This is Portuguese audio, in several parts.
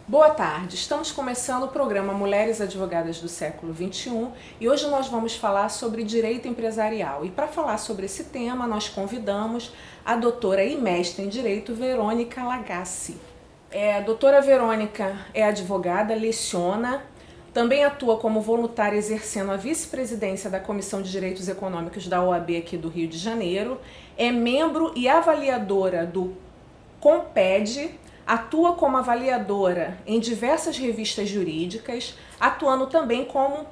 Boa tarde, estamos começando o programa Mulheres Advogadas do Século XXI e hoje nós vamos falar sobre direito empresarial. E para falar sobre esse tema, nós convidamos a doutora e mestre em Direito, Verônica Lagassi. A doutora Verônica é advogada, leciona, também atua como voluntária exercendo a vice-presidência da Comissão de Direitos Econômicos da OAB aqui do Rio de Janeiro, é membro e avaliadora do COMPED, atua como avaliadora em diversas revistas jurídicas, atuando também como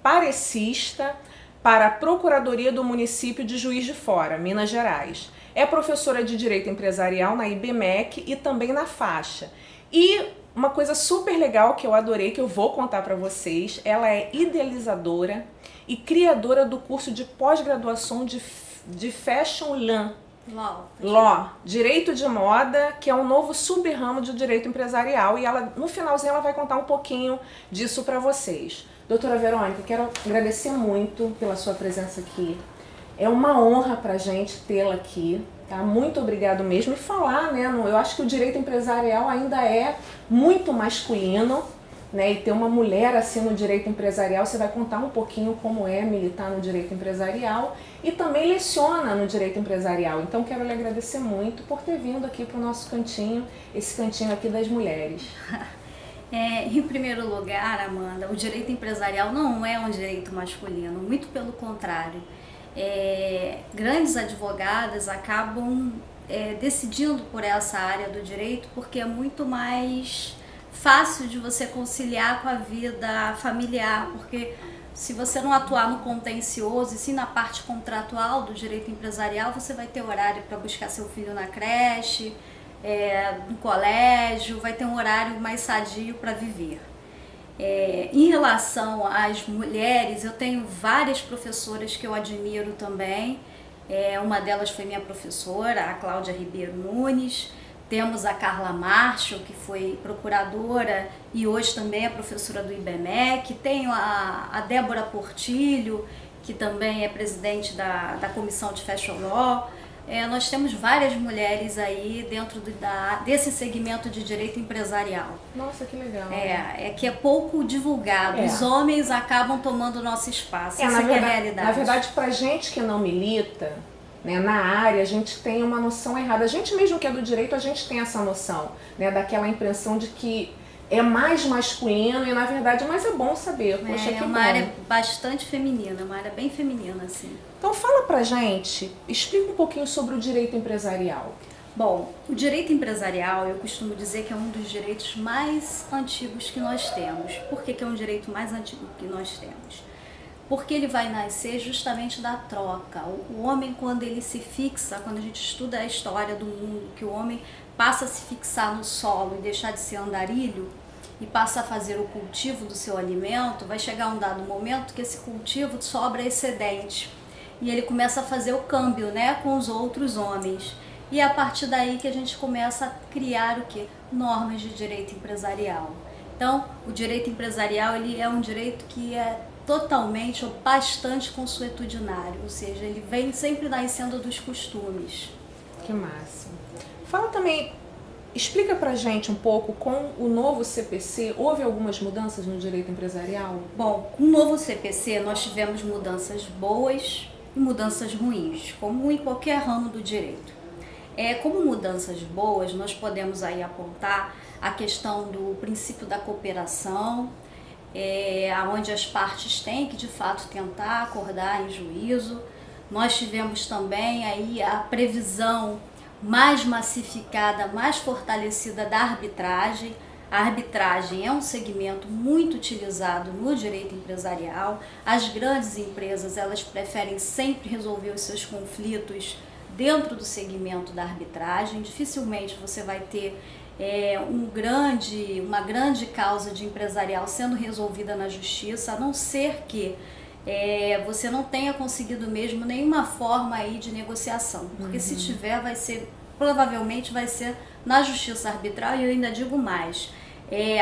parecista para a Procuradoria do Município de Juiz de Fora, Minas Gerais. É professora de Direito Empresarial na IBMEC e também na Faixa. E uma coisa super legal que eu adorei, que eu vou contar para vocês, ela é idealizadora e criadora do curso de pós-graduação de Fashion Law, Direito de Moda, que é um novo sub-ramo de Direito Empresarial, e ela, no finalzinho, ela vai contar um pouquinho disso para vocês. Doutora Verônica, quero agradecer muito pela sua presença aqui. É uma honra para a gente tê-la aqui, tá? Muito obrigado mesmo. E falar, né, eu acho que o direito empresarial ainda é muito masculino, né, e ter uma mulher assim no direito empresarial, você vai contar um pouquinho como é militar no direito empresarial e também leciona no direito empresarial. Então quero lhe agradecer muito por ter vindo aqui para o nosso cantinho, esse cantinho aqui das mulheres. Em primeiro lugar, Amanda, o direito empresarial não é um direito masculino, muito pelo contrário. Grandes advogadas acabam decidindo por essa área do direito porque é muito mais fácil de você conciliar com a vida familiar, porque se você não atuar no contencioso e sim na parte contratual do direito empresarial, você vai ter horário para buscar seu filho na creche, no colégio, vai ter um horário mais sadio para viver. Em relação às mulheres, eu tenho várias professoras que eu admiro também. Uma delas foi minha professora, a Cláudia Ribeiro Nunes. Temos a Carla Marshall, que foi procuradora e hoje também é professora do IBMEC. Tenho a Débora Portilho, que também é presidente da Comissão de Fashion Law. Nós temos várias mulheres aí dentro desse segmento de direito empresarial. Nossa, que legal. Que é pouco divulgado. Os homens acabam tomando o nosso espaço. Essa é a realidade. Na verdade, pra gente que não milita, né, na área, a gente tem uma noção errada. A gente mesmo que é do direito, a gente tem essa noção, né, daquela impressão de que é mais masculino e na verdade, mas é bom saber. Poxa, que uma área bastante feminina, uma área bem feminina, assim. Então fala pra gente, explica um pouquinho sobre o direito empresarial. Bom, o direito empresarial, eu costumo dizer que é um dos direitos mais antigos que nós temos. Por que é um direito mais antigo que nós temos? Porque ele vai nascer justamente da troca. O homem, quando ele se fixa, quando a gente estuda a história do mundo, que o homem passa a se fixar no solo e deixar de ser andarilho e passa a fazer o cultivo do seu alimento, vai chegar um dado momento que esse cultivo sobra excedente e ele começa a fazer o câmbio, né, com os outros homens. E é a partir daí que a gente começa a criar o quê? Normas de direito empresarial. Então, o direito empresarial ele é um direito que é totalmente ou bastante consuetudinário, ou seja, ele vem sempre nascendo dos costumes. Que massa. Fala também, explica pra gente um pouco, com o novo CPC, houve algumas mudanças no direito empresarial? Bom, com o novo CPC nós tivemos mudanças boas e mudanças ruins, como em qualquer ramo do direito. Como mudanças boas, nós podemos aí apontar a questão do princípio da cooperação, onde as partes têm que de fato tentar acordar em juízo. Nós tivemos também aí a previsão mais massificada, mais fortalecida da arbitragem. A arbitragem é um segmento muito utilizado no direito empresarial. As grandes empresas, elas preferem sempre resolver os seus conflitos dentro do segmento da arbitragem. Dificilmente você vai ter uma grande causa de empresarial sendo resolvida na justiça, a não ser que você não tenha conseguido mesmo nenhuma forma aí de negociação, porque se tiver provavelmente vai ser na justiça arbitral. E eu ainda digo mais, é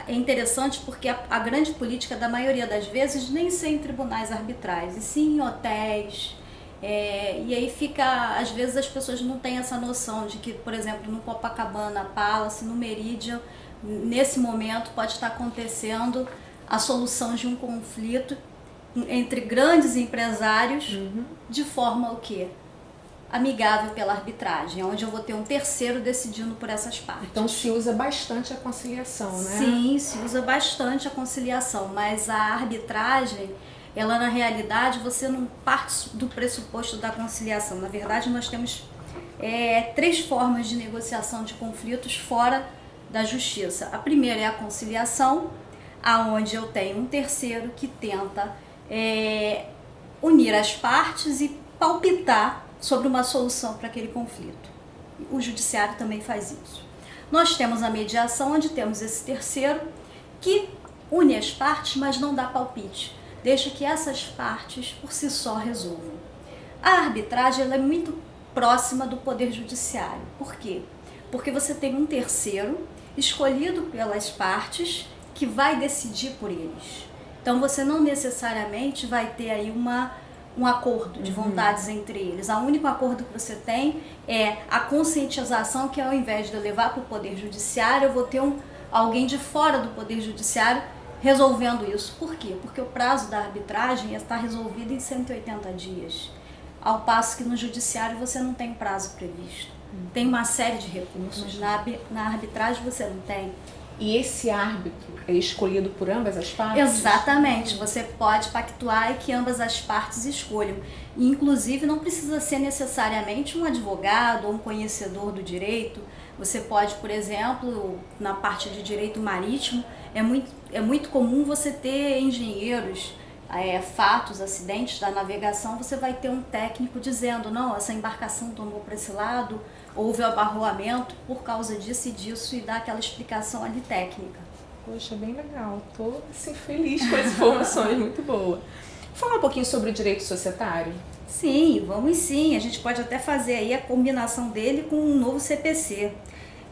interessante porque a grande política da maioria das vezes nem ser em tribunais arbitrais, e sim em hotéis, E aí fica, às vezes as pessoas não têm essa noção de que, por exemplo, no Copacabana Palace, no Meridian, nesse momento pode estar acontecendo a solução de um conflito entre grandes empresários de forma o quê? Amigável pela arbitragem, onde eu vou ter um terceiro decidindo por essas partes. Então se usa bastante a conciliação, né? Sim, se usa bastante a conciliação, mas a arbitragem, ela na realidade, você não parte do pressuposto da conciliação. Na verdade, nós temos 3 formas de negociação de conflitos fora da justiça. A primeira é a conciliação, aonde eu tenho um terceiro que tenta unir as partes e palpitar sobre uma solução para aquele conflito. O judiciário também faz isso. Nós temos a mediação, onde temos esse terceiro que une as partes, mas não dá palpite. Deixa que essas partes por si só resolvam. A arbitragem ela é muito próxima do poder judiciário. Por quê? Porque você tem um terceiro escolhido pelas partes que vai decidir por eles. Então você não necessariamente vai ter aí um acordo de vontades entre eles. O único acordo que você tem é a conscientização, que ao invés de eu levar para o Poder Judiciário, eu vou ter alguém de fora do Poder Judiciário resolvendo isso. Por quê? Porque o prazo da arbitragem está resolvido em 180 dias, ao passo que no Judiciário você não tem prazo previsto. Tem uma série de recursos, na arbitragem você não tem. E esse árbitro é escolhido por ambas as partes? Exatamente, você pode pactuar e que ambas as partes escolham. E, inclusive, não precisa ser necessariamente um advogado ou um conhecedor do direito. Você pode, por exemplo, na parte de direito marítimo, é muito comum você ter engenheiros, fatos, acidentes da navegação, você vai ter um técnico dizendo, não, essa embarcação tomou para esse lado, houve abarroamento por causa disso e disso, e dá aquela explicação ali técnica. Poxa, bem legal. Tô assim, feliz com as informações, muito boa. Falar um pouquinho sobre o direito societário? Sim, vamos sim. A gente pode até fazer aí a combinação dele com um novo CPC.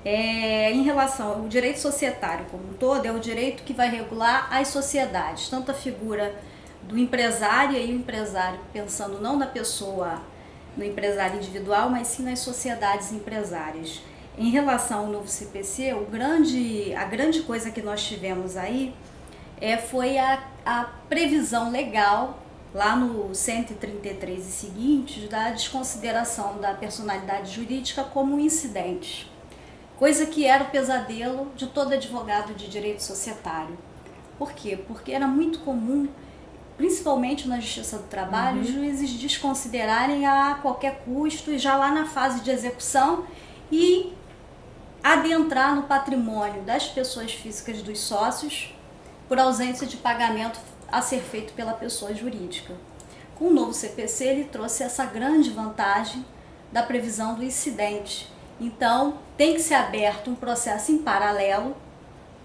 Em relação ao direito societário como um todo, é o direito que vai regular as sociedades, tanto a figura do empresário, e o empresário pensando não na pessoa, no empresário individual, mas sim nas sociedades empresárias. Em relação ao novo CPC, a grande coisa que nós tivemos aí foi a previsão legal, lá no 133 e seguintes, da desconsideração da personalidade jurídica como um incidente. Coisa que era o pesadelo de todo advogado de direito societário. Por quê? Porque era muito comum, principalmente na Justiça do Trabalho, os juízes desconsiderarem a qualquer custo e já lá na fase de execução e adentrar no patrimônio das pessoas físicas dos sócios por ausência de pagamento a ser feito pela pessoa jurídica. Com o novo CPC, ele trouxe essa grande vantagem da previsão do incidente. Então, tem que ser aberto um processo em paralelo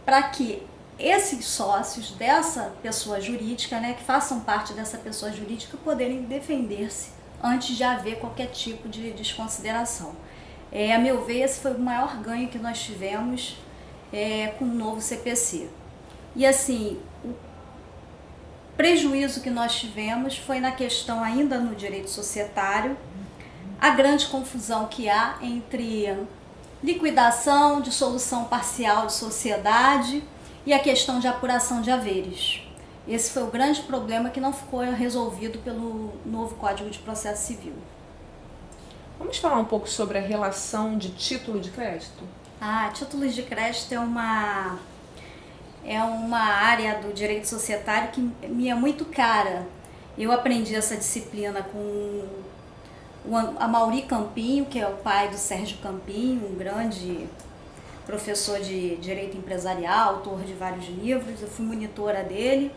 para que esses sócios dessa pessoa jurídica, que façam parte dessa pessoa jurídica, poderem defender-se antes de haver qualquer tipo de desconsideração. A meu ver, esse foi o maior ganho que nós tivemos com o novo CPC. E assim, o prejuízo que nós tivemos foi na questão ainda no direito societário, a grande confusão que há entre liquidação, dissolução parcial de sociedade e a questão de apuração de haveres. Esse foi o grande problema que não ficou resolvido pelo novo Código de Processo Civil. Vamos falar um pouco sobre a relação de título de crédito? Títulos de crédito é uma área do direito societário que me é muito cara. Eu aprendi essa disciplina com a Mauri Campinho, que é o pai do Sérgio Campinho, um grande professor de direito empresarial, autor de vários livros. Eu fui monitora dele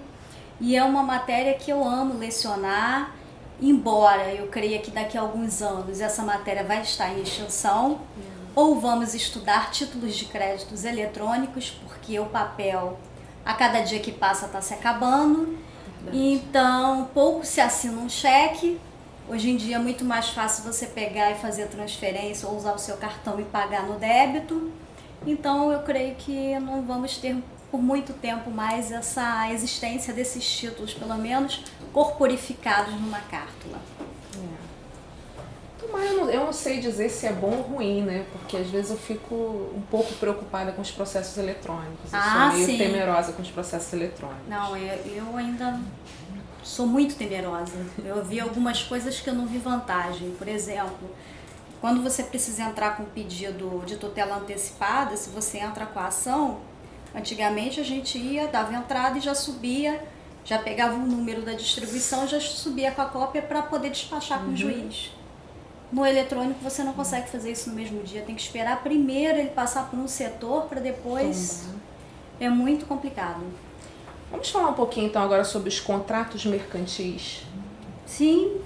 e é uma matéria que eu amo lecionar, embora eu creia que daqui a alguns anos essa matéria vai estar em extinção, ou vamos estudar títulos de créditos eletrônicos, porque o papel, a cada dia que passa, está se acabando. Então, pouco se assina um cheque. Hoje em dia é muito mais fácil você pegar e fazer transferência ou usar o seu cartão e pagar no débito. Então, eu creio que não vamos ter por muito tempo mais essa existência desses títulos, pelo menos corporificados numa cártula. Mas eu não sei dizer se é bom ou ruim, né? Porque às vezes eu fico um pouco preocupada com os processos eletrônicos. Eu sou meio sim. temerosa com os processos eletrônicos. Não, eu ainda sou muito temerosa. Eu vi algumas coisas que eu não vi vantagem. Por exemplo, quando você precisa entrar com pedido de tutela antecipada, se você entra com a ação, antigamente a gente dava entrada e já subia, já pegava o número da distribuição, já subia com a cópia para poder despachar com o juiz. No eletrônico você não consegue fazer isso no mesmo dia, tem que esperar primeiro ele passar por um setor para depois. É muito complicado. Vamos falar um pouquinho então agora sobre os contratos mercantis. Sim,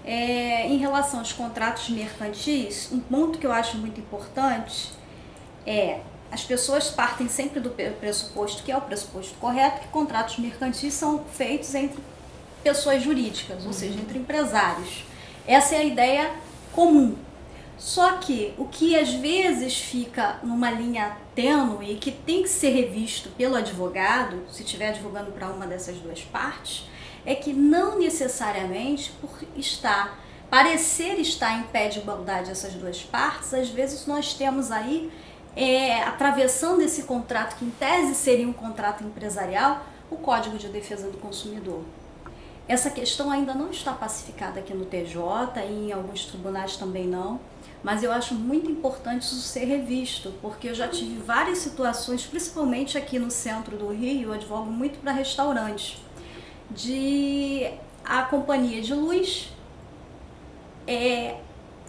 em relação aos contratos mercantis, um ponto que eu acho muito importante as pessoas partem sempre do pressuposto, que é o pressuposto correto, que contratos mercantis são feitos entre pessoas jurídicas, ou seja, entre empresários. Essa é a ideia comum. Só que o que às vezes fica numa linha tênue e que tem que ser revisto pelo advogado, se estiver advogando para uma dessas duas partes, é que não necessariamente por parecer estar em pé de igualdade essas duas partes, às vezes nós temos aí, atravessando esse contrato, que em tese seria um contrato empresarial, o Código de Defesa do Consumidor. Essa questão ainda não está pacificada aqui no TJ e em alguns tribunais também não, mas eu acho muito importante isso ser revisto, porque eu já tive várias situações, principalmente aqui no centro do Rio, eu advogo muito para restaurantes, de a companhia de luz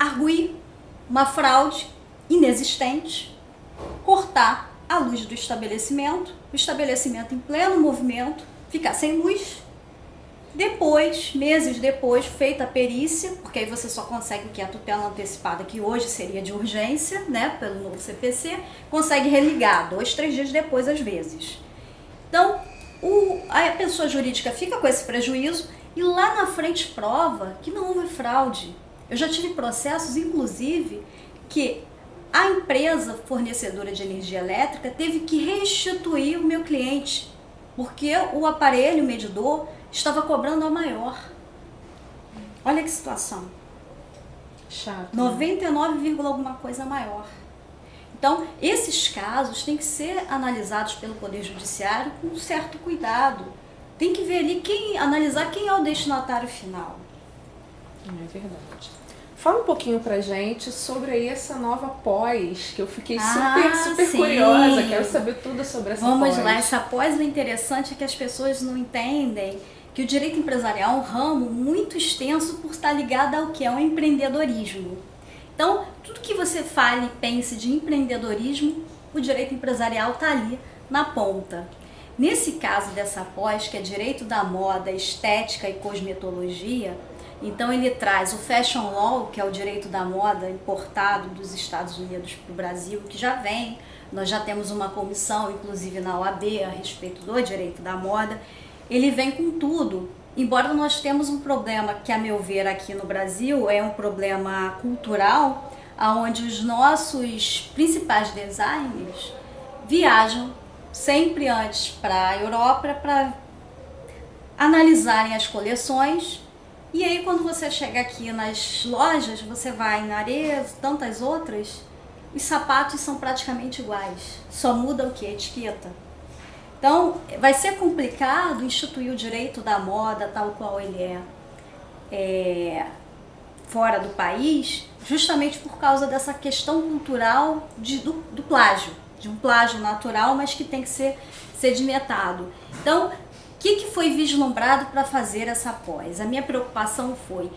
arguir uma fraude inexistente, cortar a luz do estabelecimento, o estabelecimento em pleno movimento, ficar sem luz. Depois, meses depois, feita a perícia, porque aí você só consegue que a tutela antecipada, que hoje seria de urgência, né, pelo novo CPC, consegue religar 2, 3 dias depois, às vezes. Então, a pessoa jurídica fica com esse prejuízo e lá na frente prova que não houve fraude. Eu já tive processos, inclusive, que a empresa fornecedora de energia elétrica teve que restituir o meu cliente, porque o aparelho medidor estava cobrando a maior. Olha que situação. Chato. 99, alguma coisa maior. Então, esses casos têm que ser analisados pelo Poder Judiciário com um certo cuidado. Tem que ver ali analisar quem é o destinatário final. É verdade. Fala um pouquinho pra gente sobre aí essa nova pós, que eu fiquei super sim. curiosa, quero saber tudo sobre essa pós. Vamos lá, essa pós, o interessante é que as pessoas não entendem que o direito empresarial é um ramo muito extenso por estar ligado ao que é o empreendedorismo. Então, tudo que você fale e pense de empreendedorismo, o direito empresarial está ali na ponta. Nesse caso dessa pós, que é direito da moda, estética e cosmetologia, então ele traz o Fashion Law, que é o direito da moda importado dos Estados Unidos para o Brasil, que já vem, nós já temos uma comissão, inclusive na OAB, a respeito do direito da moda. Ele vem com tudo, embora nós temos um problema que, a meu ver, aqui no Brasil é um problema cultural, onde os nossos principais designers viajam sempre antes para a Europa para analisarem as coleções. E aí quando você chega aqui nas lojas, você vai em Arezzo, tantas outras, os sapatos são praticamente iguais, só muda o que? A etiqueta. Então vai ser complicado instituir o direito da moda tal qual ele é fora do país, justamente por causa dessa questão cultural do plágio, de um plágio natural, mas que tem que ser sedimentado. Então, o que foi vislumbrado para fazer essa pós? A minha preocupação foi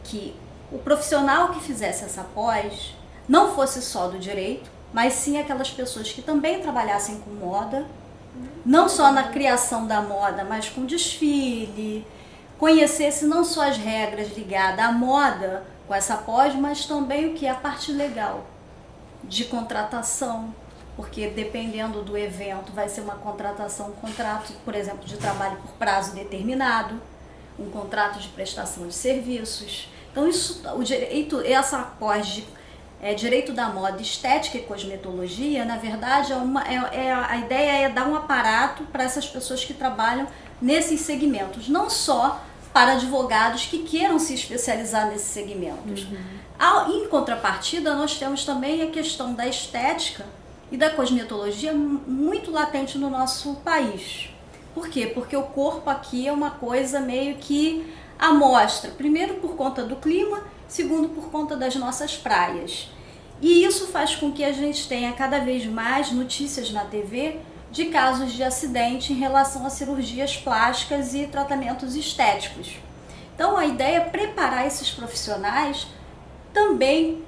que o profissional que fizesse essa pós não fosse só do direito, mas sim aquelas pessoas que também trabalhassem com moda, não só na criação da moda, mas com desfile, conhecesse não só as regras ligadas à moda com essa pós, mas também o que é a parte legal de contratação, porque dependendo do evento vai ser uma contratação, um contrato, por exemplo, de trabalho por prazo determinado, um contrato de prestação de serviços. Então isso, o direito, essa pós de direito da moda, estética e cosmetologia, na verdade a ideia é dar um aparato para essas pessoas que trabalham nesses segmentos, não só para advogados que queiram se especializar nesses segmentos. Em contrapartida, nós temos também a questão da estética e da cosmetologia muito latente no nosso país. Por quê? Porque o corpo aqui é uma coisa meio que à mostra. Primeiro por conta do clima, segundo por conta das nossas praias. E isso faz com que a gente tenha cada vez mais notícias na TV de casos de acidente em relação a cirurgias plásticas e tratamentos estéticos. Então a ideia é preparar esses profissionais também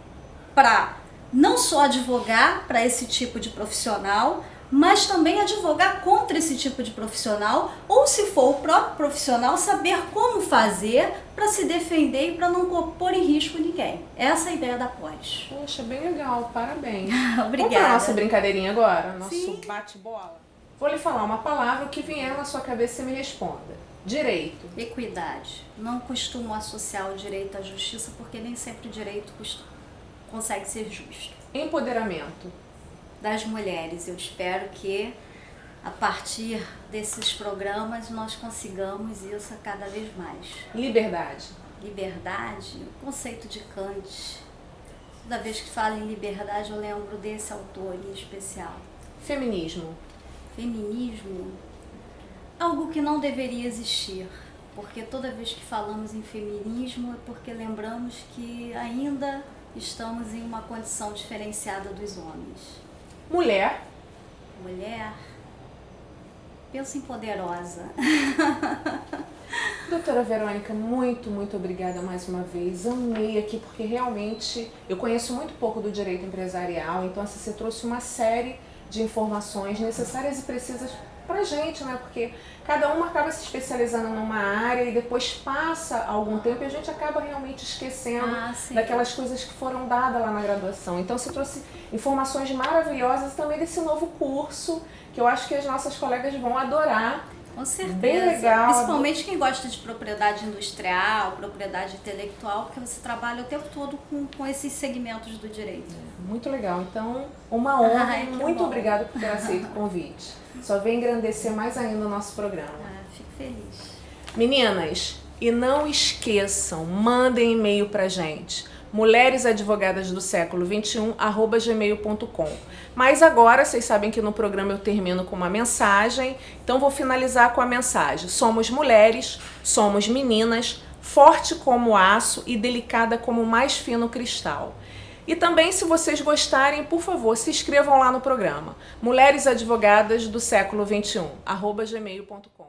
para não só advogar para esse tipo de profissional, mas também advogar contra esse tipo de profissional, ou se for o próprio profissional, saber como fazer para se defender e para não pôr em risco ninguém. Essa é a ideia da pós. Poxa, bem legal, parabéns. Obrigada. Vamos para a nossa brincadeirinha agora? Nosso Sim. bate-bola? Vou lhe falar uma palavra, o que vier na sua cabeça e me responda. Direito. Equidade. Não costumo associar o direito à justiça, porque nem sempre o direito consegue ser justo. Empoderamento. Das mulheres. Eu espero que a partir desses programas nós consigamos isso cada vez mais. Liberdade. Liberdade, o conceito de Kant. Toda vez que falo em liberdade eu lembro desse autor em especial. Feminismo. Feminismo, algo que não deveria existir, porque toda vez que falamos em feminismo é porque lembramos que ainda estamos em uma condição diferenciada dos homens. Mulher. Mulher, penso em poderosa. Doutora Verônica, muito obrigada mais uma vez. Amei aqui porque realmente eu conheço muito pouco do direito empresarial, então assim, você trouxe uma série de informações necessárias e precisas pra gente, né? Porque cada uma acaba se especializando numa área e depois passa algum tempo e a gente acaba realmente esquecendo daquelas coisas que foram dadas lá na graduação. Então você trouxe informações maravilhosas também desse novo curso, que eu acho que as nossas colegas vão adorar. Com certeza. Bem legal. Principalmente quem gosta de propriedade industrial, propriedade intelectual, porque você trabalha o tempo todo com esses segmentos do direito. Muito legal. Então, uma honra e muito bom. obrigada por ter aceito o convite. Só vem engrandecer mais ainda o nosso programa. Fico feliz. Meninas, e não esqueçam, mandem e-mail pra gente. mulheresadvogadasdoséculo21@gmail.com. Mas agora, vocês sabem que no programa eu termino com uma mensagem, então vou finalizar com a mensagem. Somos mulheres, somos meninas, forte como aço e delicada como o mais fino cristal. E também, se vocês gostarem, por favor, se inscrevam lá no programa. mulheresadvogadasdoséculo21@gmail.com.